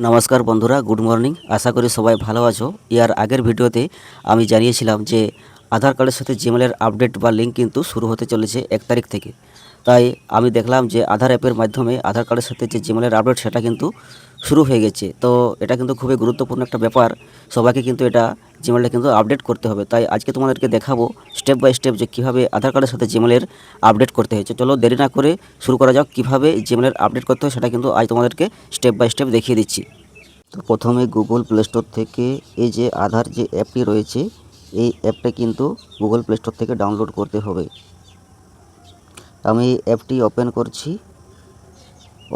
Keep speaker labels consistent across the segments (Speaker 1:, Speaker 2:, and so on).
Speaker 1: নমস্কার বন্ধুরা, good morning. আশা করি সবাই ভালো আছো। ইয়ার আগের ভিডিওতে আমি জানিয়েছিলাম যে আধার কার্ডের সাথে জিমেলের আপডেট বা লিঙ্ক কিন্তু শুরু হতে চলেছে 1 তারিখ থেকে। তাই আমি দেখলাম যে আধার অ্যাপের মাধ্যমে আধার কার্ডের সাথে যে জিমেলের আপডেট সেটা কিন্তু শুরু হয়ে গেছে। তো এটা কিন্তু খুবই গুরুত্বপূর্ণ একটা ব্যাপার, সবাইকে কিন্তু এটা জিমেলটা কিন্তু আপডেট করতে হবে। তাই আজকে তোমাদেরকে দেখাবো স্টেপ বাই স্টেপ যে কীভাবে আধার কার্ডের সাথে জিমেলের আপডেট করতে হয়েছে। চলো দেরি না করে শুরু করা যাক। কীভাবে জিমেলের আপডেট করতে হয় সেটা কিন্তু আজ তোমাদেরকে স্টেপ বাই স্টেপ দেখিয়ে দিচ্ছি। তো প্রথমে গুগল প্লে স্টোর থেকে এই যে আধার যে অ্যাপটি রয়েছে, এই অ্যাপটা কিন্তু গুগল প্লে স্টোর থেকে ডাউনলোড করতে হবে। আমি অ্যাপটি ওপেন করছি।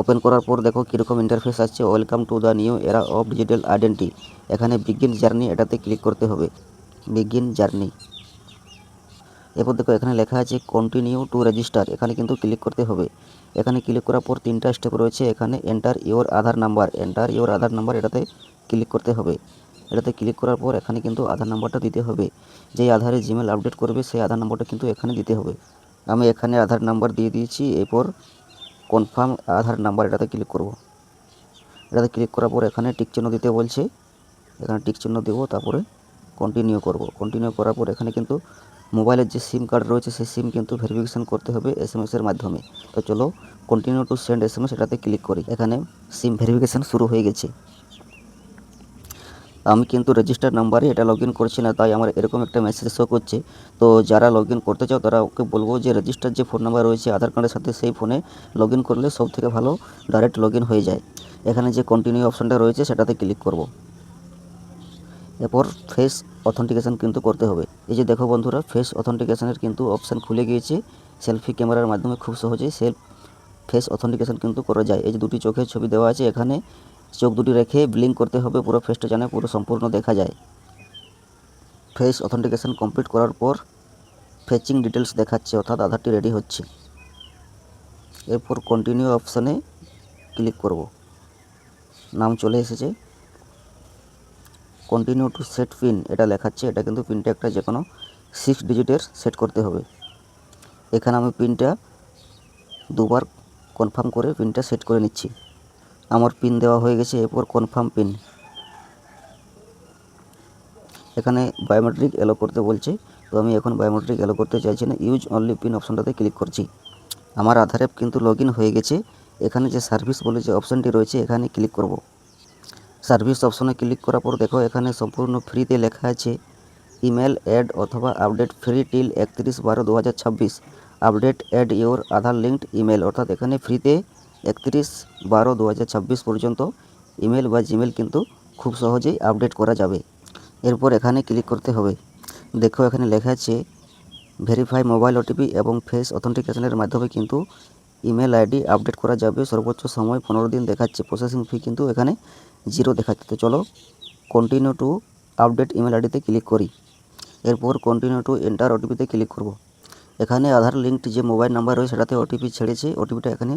Speaker 1: ওপেন করার পর দেখো কীরকম ইন্টারফেস আসছে। ওয়েলকাম টু দ্য নিউ এরা অফ ডিজিটাল আইডেন্টি। এখানে বিগিন জার্নি, এটাতে ক্লিক করতে হবে। Begin journey. এরপর দেখো এখানে লেখা আছে কন্টিনিউ টু রেজিস্টার, এখানে কিন্তু ক্লিক করতে হবে। এখানে ক্লিক করার পর 3টা স্টেপ রয়েছে। এখানে enter your Aadhaar number, enter your Aadhaar number, এটাতে ক্লিক করতে হবে। এটাতে ক্লিক করার পর এখানে কিন্তু আধার নাম্বারটা দিতে হবে। যেই আধারে জিমেল আপডেট করবে সেই আধার নাম্বারটা কিন্তু এখানে দিতে হবে। আমি এখানে আধার নাম্বার দিয়ে দিয়েছি। এরপর কনফার্ম আধার নাম্বার, এটাতে ক্লিক করব। এটাতে ক্লিক করার পর এখানে টিক চিহ্ন দিতে বলছে। এখানে টিক চিহ্ন দেবো, তারপরে কন্টিনিউ করব। কন্টিনিউ করার পর এখানে কিন্তু মোবাইলের যে সিম কার্ড রয়েছে সেই সিম কিন্তু ভেরিফিকেশান করতে হবে এসএমএসের মাধ্যমে। তো চলো কন্টিনিউ টু সেন্ড এসএমএস, এটাতে ক্লিক করি। এখানে সিম ভেরিফিকেশান শুরু হয়ে গেছে। আমি কিন্তু রেজিস্টার নাম্বারে এটা লগ ইন করছি না, তাই আমার এরকম একটা মেসেজ শো করছে। তো যারা লগ ইন করতে চাও তারা ওকে বলবো যে রেজিস্টার যে ফোন নাম্বার রয়েছে আধার কার্ডের সাথে সেই ফোনে লগ ইন করলে সব থেকে ভালো ডাইরেক্ট লগ ইন হয়ে যায়। এখানে যে কন্টিনিউ অপশানটা রয়েছে সেটাতে ক্লিক করব। এরপর ফেস অথেন্টিকেশান কিন্তু করতে হবে। এই যে দেখো বন্ধুরা, ফেস অথেন্টিকেশানের কিন্তু অপশান খুলে গিয়েছে। সেলফি ক্যামেরার মাধ্যমে খুব সহজেই ফেস অথেন্টিকেশান কিন্তু করা যায়। এই যে দুটি চোখের ছবি দেওয়া আছে, এখানে চোখ দুটি রেখে ব্লিঙ্ক করতে হবে, পুরো ফেসটা যেন পুরো সম্পূর্ণ দেখা যায়। ফেস অথেন্টিকেশান কমপ্লিট করার পর ফেচিং ডিটেলস দেখাচ্ছে, অর্থাৎ আধারটি রেডি হচ্ছে। এরপর কন্টিনিউ অপশানে ক্লিক করব। নাম চলে এসেছে। কন্টিনিউ টু সেট পিন, এটা লেখাচ্ছে। এটা কিন্তু পিনটা একটা যে কোনো 6 ডিজিটের সেট করতে হবে। এখানে আমি পিনটা দুবার কনফার্ম করে পিনটা সেট করে নিচ্ছি। আমার পিন দেওয়া হয়ে গেছে। এরপর কনফার্ম পিন। এখানে বায়োমেট্রিক এলো করতে বলছে, তো আমি এখন বায়োমেট্রিক এলো করতে চাইছি না। ইউজ অনলি পিন অপশানটাতে ক্লিক করছি। আমার আধার অ্যাপ কিন্তু লগ ইন হয়ে গেছে। এখানে যে সার্ভিস বলে যে অপশানটি রয়েছে এখানে ক্লিক করব। সার্ভিস অপশানে ক্লিক করার পর দেখো এখানে সম্পূর্ণ ফ্রিতে লেখা আছে ইমেল অ্যাড অথবা update free till 31/12/2026। Update add your Aadhaar linked email, অর্থাৎ এখানে ফ্রিতে 31/12/2026 পর্যন্ত ইমেল বা জিমেল কিন্তু খুব সহজেই আপডেট করা যাবে। এরপর এখানে ক্লিক করতে হবে। দেখো এখানে লেখা আছে ভেরিফাই মোবাইল ওটিপি এবং ফেস অথেন্টিকেশনের মাধ্যমে কিন্তু ইমেল আইডি আপডেট করা যাবে। সর্বোচ্চ সময় 15 দিন দেখাচ্ছে। প্রসেসিং ফি কিন্তু এখানে 0 দেখাচ্ছে। তো চলো কন্টিনিউ টু আপডেট ইমেল আইডিতে ক্লিক করি। এরপর কন্টিনিউ টু এন্টার ওটিপিতে ক্লিক করব। এখানে আধার লিঙ্কড যে মোবাইল নাম্বার রয়েছে সেটাতে ওটিপি ছেড়েছে, ওটিপিটা এখানে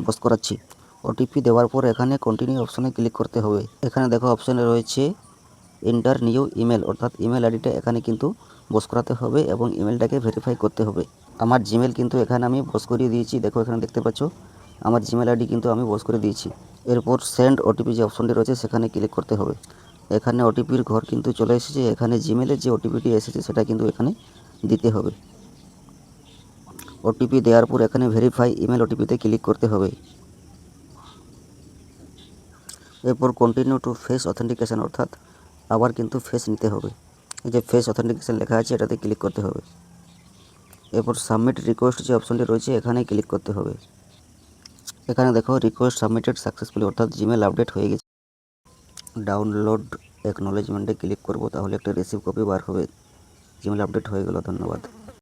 Speaker 1: বস করাচ্ছি। ওটিপি দেওয়ার পর এখানে কন্টিনিউ অপশানে ক্লিক করতে হবে। এখানে দেখো অপশানে রয়েছে এন্টার নিউ ইমেল, অর্থাৎ ইমেল আইডিটা এখানে কিন্তু বস করাতে হবে এবং ইমেলটাকে ভেরিফাই করতে হবে। আমার জিমেল কিন্তু এখানে আমি বস করিয়ে দিয়েছি। দেখো এখানে দেখতে পাচ্ছ আমার জিমেল আইডি কিন্তু আমি বস করে দিয়েছি। এরপর সেন্ড ওটিপি যে অপশানটি রয়েছে সেখানে ক্লিক করতে হবে। এখানে ওটিপির ঘর কিন্তু চলে এসেছে। এখানে জিমেলের যে ওটিপিটি এসেছে সেটা কিন্তু এখানে দিতে হবে। ওটিপি দেওয়ার পর এখানে ভেরিফাই ইমেল ওটিপিতে ক্লিক করতে হবে। এরপর কন্টিনিউ টু ফেস অথেন্টিকেশন, অর্থাৎ আবার কিন্তু ফেস নিতে হবে। এই যে ফেস অথেন্টিকেশন লেখা আছে এটাতে ক্লিক করতে হবে। এরপর সাবমিট রিকোয়েস্ট যে অপশানটি রয়েছে এখানে ক্লিক করতে হবে। এখানে দেখো রিকোয়েস্ট সাবমিটেড সাকসেসফুলি, অর্থাৎ জিমেল আপডেট হয়ে গেছে। ডাউনলোড অ্যাকনলেজমেন্টে ক্লিক করব, তাহলে একটা রিসিভ কপি বার হবে। জিমেল আপডেট হয়ে গেল। ধন্যবাদ।